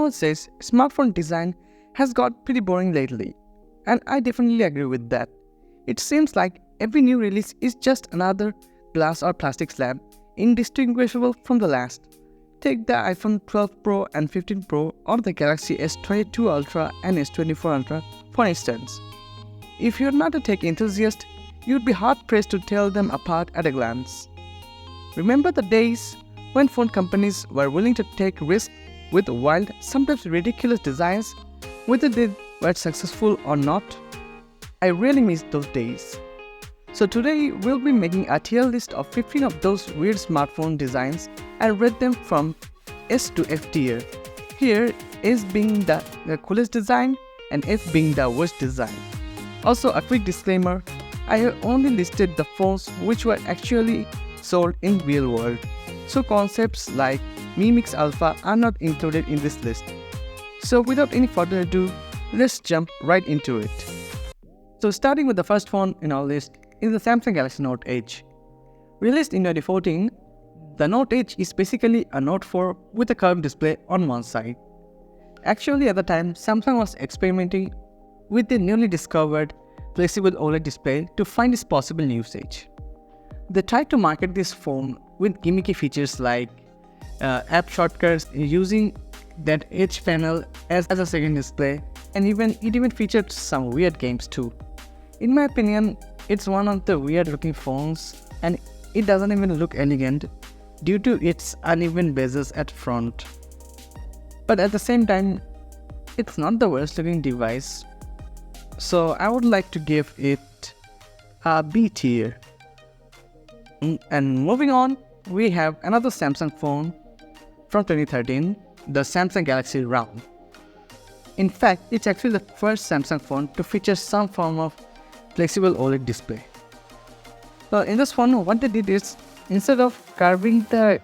everyone says smartphone design has got pretty boring lately, and I definitely agree with that. It seems like every new release is just another glass or plastic slab, indistinguishable from the last. Take the iPhone 12 Pro and 15 Pro or the Galaxy S22 Ultra and S24 Ultra for instance. If you're not a tech enthusiast, you'd be hard-pressed to tell them apart at a glance. Remember the days when phone companies were willing to take risks with wild, sometimes ridiculous designs, whether they were successful or not? I really miss those days. So today we'll be making a tier list of 15 of those weird smartphone designs and rate them from S to F tier. Here, S being the coolest design and F being the worst design. Also a quick disclaimer, I have only listed the phones which were actually sold in real world. So concepts like Mi Mix Alpha are not included in this list. So without any further ado, let's jump right into it. So starting with the first phone in our list is the Samsung Galaxy Note Edge. Released in 2014, the Note Edge is basically a Note 4 with a curved display on one side. Actually at the time, Samsung was experimenting with the newly discovered flexible OLED display to find its possible usage. They tried to market this phone with gimmicky features like app shortcuts using that edge panel as a second display, and it even featured some weird games too. In my opinion, it's one of the weird looking phones and it doesn't even look elegant due to its uneven bezels at front. But at the same time, it's not the worst looking device. So I would like to give it a B tier. And moving on, we have another Samsung phone from 2013, the Samsung Galaxy Round. In fact, it's actually the first Samsung phone to feature some form of flexible OLED display. So in this phone, what they did is, instead of carving the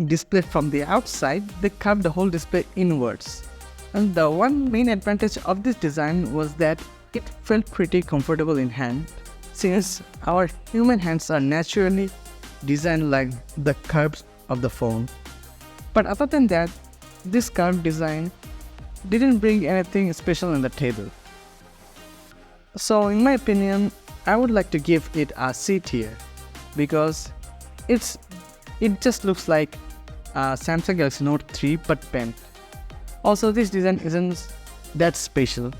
display from the outside, they carved the whole display inwards. And the one main advantage of this design was that it felt pretty comfortable in hand, since our human hands are naturally designed like the curves of the phone. But other than that, this curved design didn't bring anything special on the table. So in my opinion, I would like to give it a C tier because it just looks like a Samsung Galaxy Note 3 but bent. Also, this design isn't that special.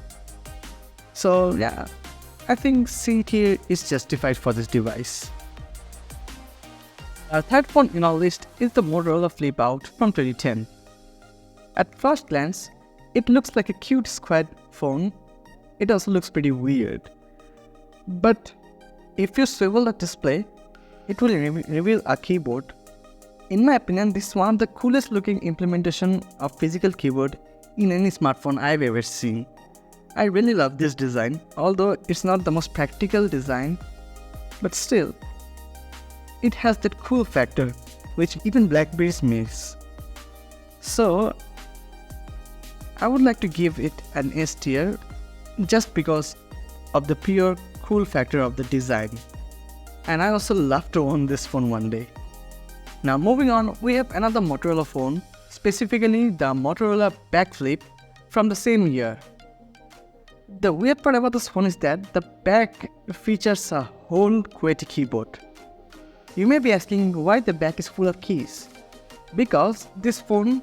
So yeah, I think C tier is justified for this device. Our third phone in our list is the Motorola Flip Out from 2010. At first glance, it looks like a cute square phone. It also looks pretty weird. But if you swivel the display, it will reveal a keyboard. In my opinion, this is one of the coolest looking implementation of physical keyboard in any smartphone I've ever seen. I really love this design, although it's not the most practical design, but still, it has that cool factor which even Blackberries miss. So, I would like to give it an S tier just because of the pure cool factor of the design. And I also love to own this phone one day. Now moving on, we have another Motorola phone, specifically the Motorola Backflip from the same year. The weird part about this phone is that the back features a whole QWERTY keyboard. You may be asking why the back is full of keys. Because this phone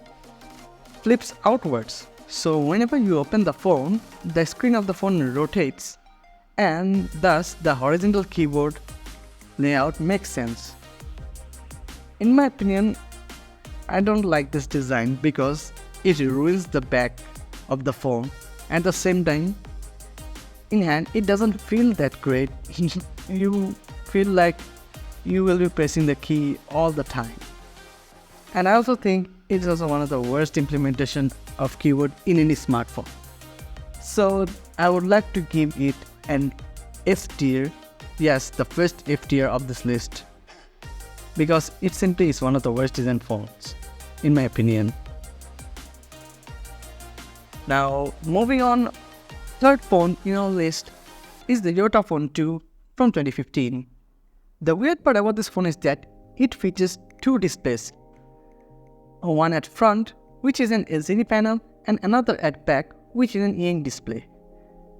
flips outwards. So whenever you open the phone, the screen of the phone rotates, and thus the horizontal keyboard layout makes sense. In my opinion, I don't like this design because it ruins the back of the phone. At the same time, in hand, it doesn't feel that great. You feel like you will be pressing the key all the time. And I also think it's also one of the worst implementation of keyboard in any smartphone. So I would like to give it an F tier. Yes, the first F tier of this list. Because it simply is one of the worst design phones, in my opinion. Now, moving on, third phone in our list is the YotaPhone 2 from 2015. The weird part about this phone is that it features two displays. One at front, which is an LCD panel, and another at back, which is an e-ink display.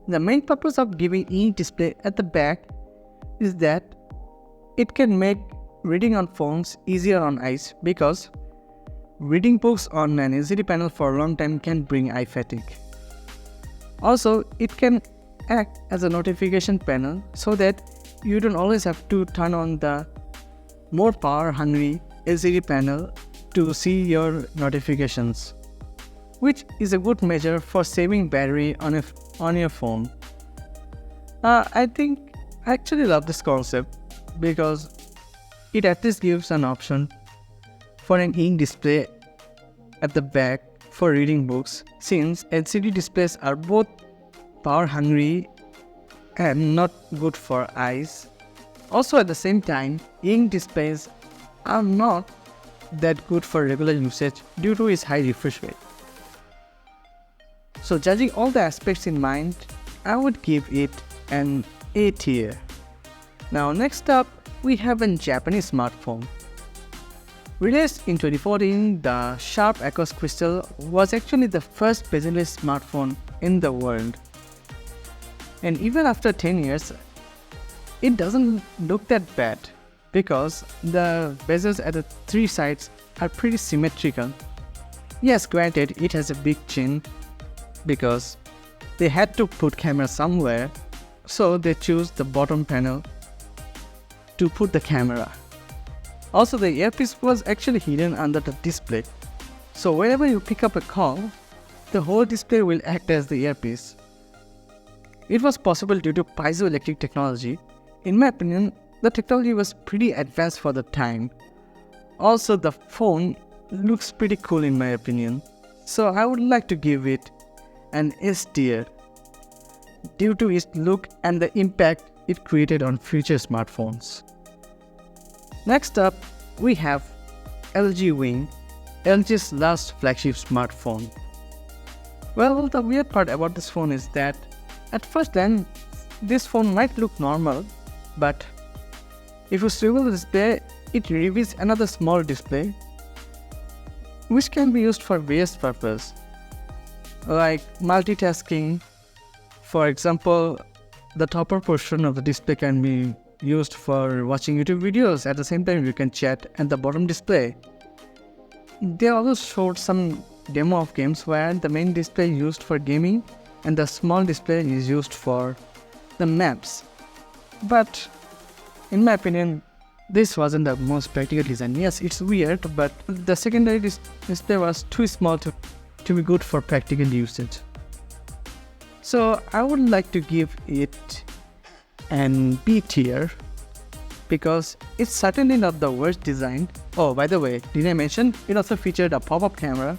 The main purpose of giving e-ink display at the back is that it can make reading on phones easier on eyes, because reading books on an LCD panel for a long time can bring eye fatigue. Also, it can act as a notification panel so that you don't always have to turn on the more power hungry LCD panel to see your notifications, which is a good measure for saving battery on your phone. I actually love this concept because it at least gives an option for an ink display at the back for reading books, since LCD displays are both power hungry and not good for eyes. Also, at the same time, ink displays are not that good for regular usage due to its high refresh rate. So, judging all the aspects in mind, I would give it an A tier. Now, next up, we have a Japanese smartphone. Released in 2014, the Sharp Aquos Crystal was actually the first bezel-less smartphone in the world. And even after 10 years, it doesn't look that bad because the bezels at the three sides are pretty symmetrical. Yes, granted, it has a big chin because they had to put camera somewhere, so they choose the bottom panel to put the camera. Also, the earpiece was actually hidden under the display, so whenever you pick up a call, the whole display will act as the earpiece. It was possible due to piezoelectric technology. In my opinion, the technology was pretty advanced for the time. Also, the phone looks pretty cool in my opinion, so I would like to give it an S tier due to its look and the impact it created on future smartphones. Next up, we have LG Wing, LG's last flagship smartphone. Well, the weird part about this phone is that at first glance, this phone might look normal, but if you swivel the display, it reveals another small display which can be used for various purposes, like multitasking. For example, the topper portion of the display can be used for watching YouTube videos. At the same time, you can chat at the bottom display. They also showed some demo of games where the main display is used for gaming and the small display is used for the maps. But in my opinion, this wasn't the most practical design. Yes, it's weird, but the secondary display was too small to be good for practical usage. So I would like to give it an B tier because it's certainly not the worst design. Oh, by the way, did I mention it also featured a pop-up camera?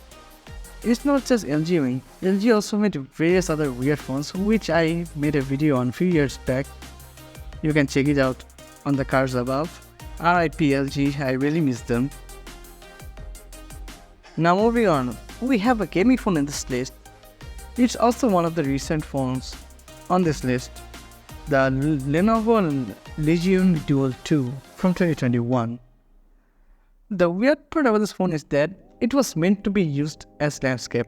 It's not just LG Wing. LG also made various other weird phones, which I made a video on a few years back. You can check it out on the cards above. RIP LG, I really miss them. Now moving on, we have a gaming phone in this list. It's also one of the recent phones on this list, the Lenovo Legion Duel 2 from 2021. The weird part about this phone is that it was meant to be used as landscape.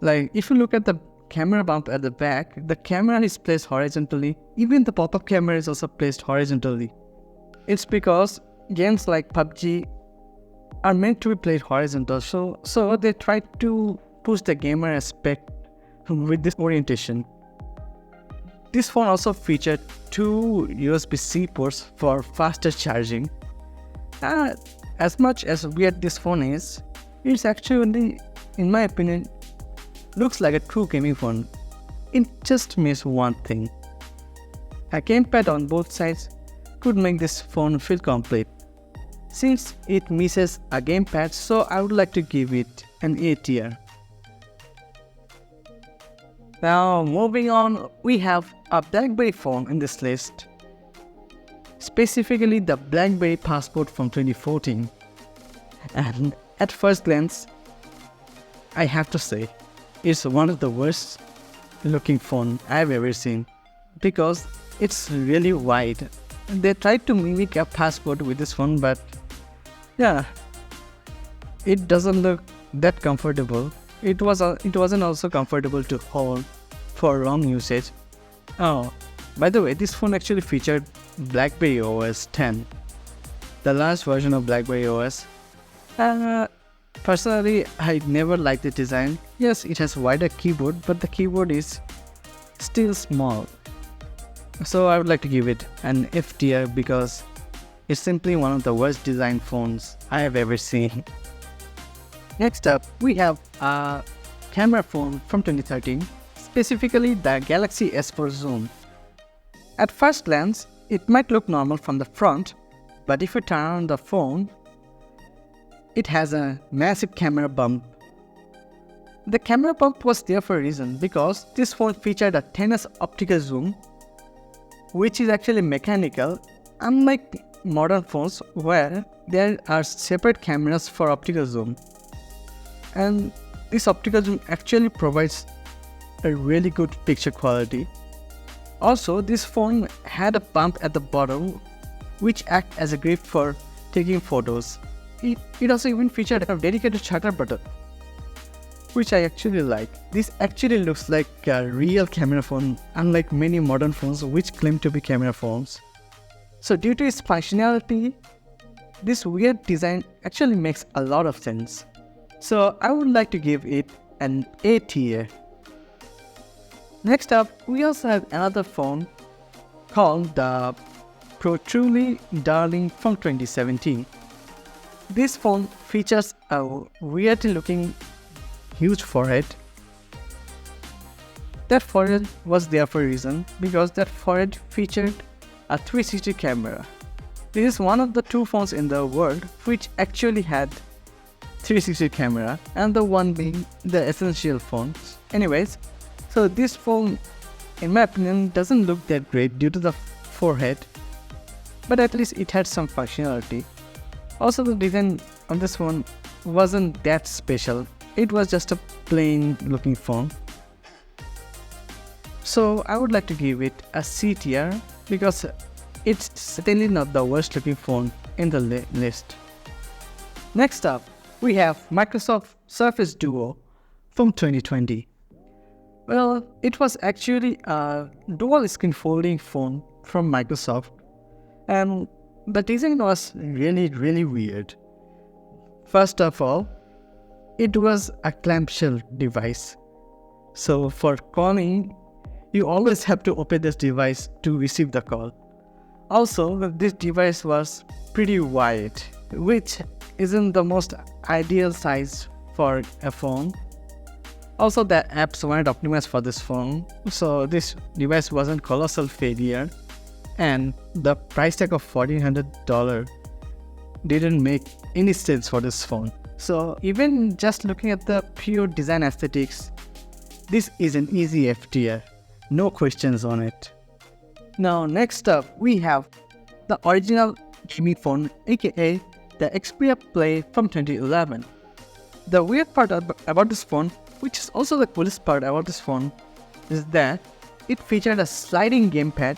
Like, if you look at the camera bump at the back, the camera is placed horizontally. Even the pop-up camera is also placed horizontally. It's because games like PUBG are meant to be played horizontal, so they try to push the gamer aspect with this orientation. This phone also featured two USB-C ports for faster charging. As much as weird this phone is, it's actually, in my opinion, looks like a true gaming phone. It just missed one thing. A gamepad on both sides could make this phone feel complete. Since it misses a gamepad, so I would like to give it an A tier. Now moving on, we have a BlackBerry phone in this list. Specifically the BlackBerry Passport from 2014. And at first glance, I have to say, it's one of the worst looking phone I've ever seen because it's really wide. They tried to mimic a Passport with this phone, but yeah, it doesn't look that comfortable. it wasn't also comfortable to hold for long usage. Oh, by the way, this phone actually featured BlackBerry OS 10, the last version of BlackBerry OS. Uh, Personally, I never liked the design. Yes, it has wider keyboard, but the keyboard is still small. So I would like to give it an F tier because it's simply one of the worst designed phones I have ever seen. Next up, we have a camera phone from 2013, specifically the Galaxy S4 Zoom. At first glance, it might look normal from the front, but if you turn on the phone, it has a massive camera bump. The camera bump was there for a reason because this phone featured a 10x optical zoom, which is actually mechanical, unlike modern phones where there are separate cameras for optical zoom. And this optical zoom actually provides a really good picture quality. Also, this phone had a bump at the bottom which acts as a grip for taking photos. It also even featured a dedicated shutter button, which I actually like. This actually looks like a real camera phone, unlike many modern phones which claim to be camera phones. So due to its functionality, this weird design actually makes a lot of sense. So I would like to give it an A tier. Next up, we also have another phone called the Pro Truly Darling from 2017. This phone features a weird looking huge forehead. That forehead was there for a reason because that forehead featured a 360 camera. This is one of the two phones in the world which actually had 360 camera, and the one being the essential phones. Anyways, so this phone in my opinion doesn't look that great due to the forehead, but at least it had some functionality. Also, the design on this phone wasn't that special. It was just a plain looking phone. So I would like to give it a C tier because it's certainly not the worst looking phone in the list. Next up, we have Microsoft Surface Duo from 2020. Well, it was actually a dual screen folding phone from Microsoft, and the design was really weird. First of all, it was a clamshell device. So for calling, you always have to open this device to receive the call. Also, this device was pretty wide, which isn't the most ideal size for a phone. Also, the apps weren't optimized for this phone, so this device wasn't colossal failure, and the price tag of $1,400 didn't make any sense for this phone. So even just looking at the pure design aesthetics, this is an easy F tier, no questions on it. Now next up, we have the original gaming phone, aka the Xperia Play from 2011. The weird part about this phone, which is also the coolest part about this phone, is that it featured a sliding gamepad,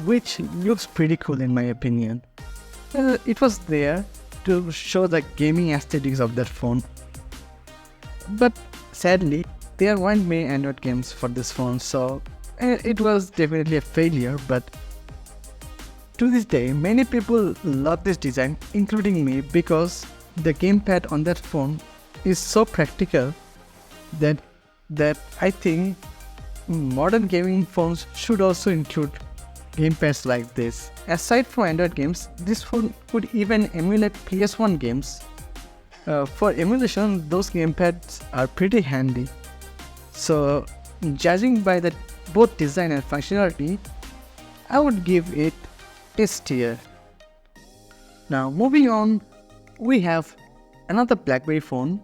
which looks pretty cool in my opinion. It was there to show the gaming aesthetics of that phone. But sadly, there weren't many Android games for this phone, so it was definitely a failure. But to this day, many people love this design, including me, because the gamepad on that phone is so practical that I think modern gaming phones should also include gamepads like this. Aside from Android games, this phone could even emulate PS1 games. For emulation, those gamepads are pretty handy. So, judging by the both design and functionality, I would give it S tier. Now moving on, we have another BlackBerry phone,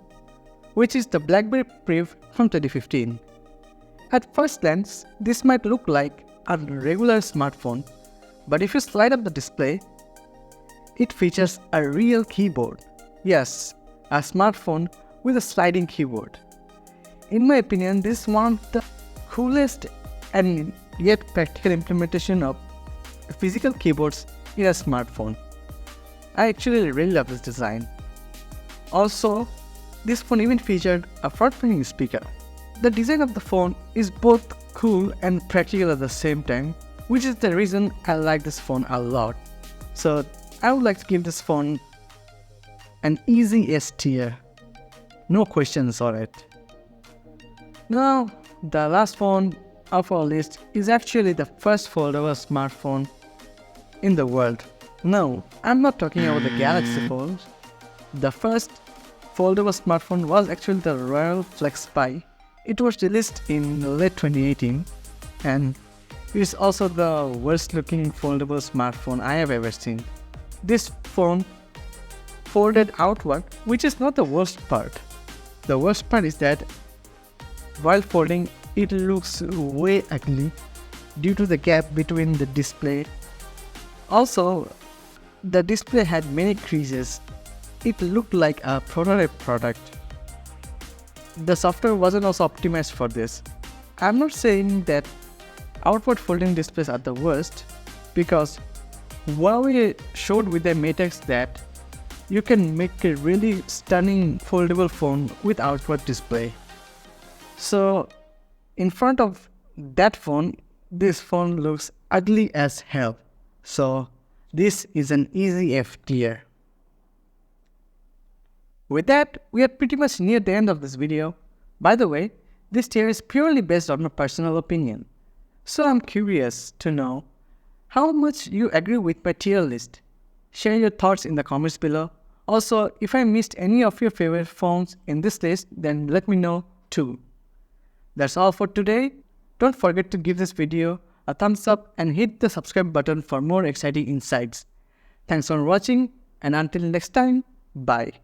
which is the BlackBerry Priv from 2015. At first glance, this might look like a regular smartphone, but if you slide up the display, it features a real keyboard. Yes, a smartphone with a sliding keyboard. In my opinion, this is one of the coolest and yet practical implementation of physical keyboards in a smartphone. I actually really love this design. Also, This phone even featured a front-facing speaker. The design of the phone is both cool and practical at the same time, which is the reason I like this phone a lot. So I would like to give this phone an easy S tier. No questions on it. Now, the last phone of our list is actually the first foldable smartphone in the world. No, I'm not talking about the Galaxy phones. The first foldable smartphone was actually the Royal Flex Pi. It was released in late 2018 and it is also the worst looking foldable smartphone I have ever seen. This phone folded outward, which is not the worst part. The worst part is that while folding, it looks way ugly due to the gap between the display. Also, the display had many creases. It looked like a prototype product. The software wasn't also optimized for this. I'm not saying that outward folding displays are the worst, because Huawei showed with their Mate X that you can make a really stunning foldable phone with outward display. So in front of that phone, this phone looks ugly as hell. So this is an easy F tier. With that, we are pretty much near the end of this video. By the way, this tier is purely based on my personal opinion. So I'm curious to know how much you agree with my tier list. Share your thoughts in the comments below. Also, if I missed any of your favorite phones in this list, then let me know too. That's all for today. Don't forget to give this video a thumbs up and hit the subscribe button for more exciting insights. Thanks for watching, and until next time, bye.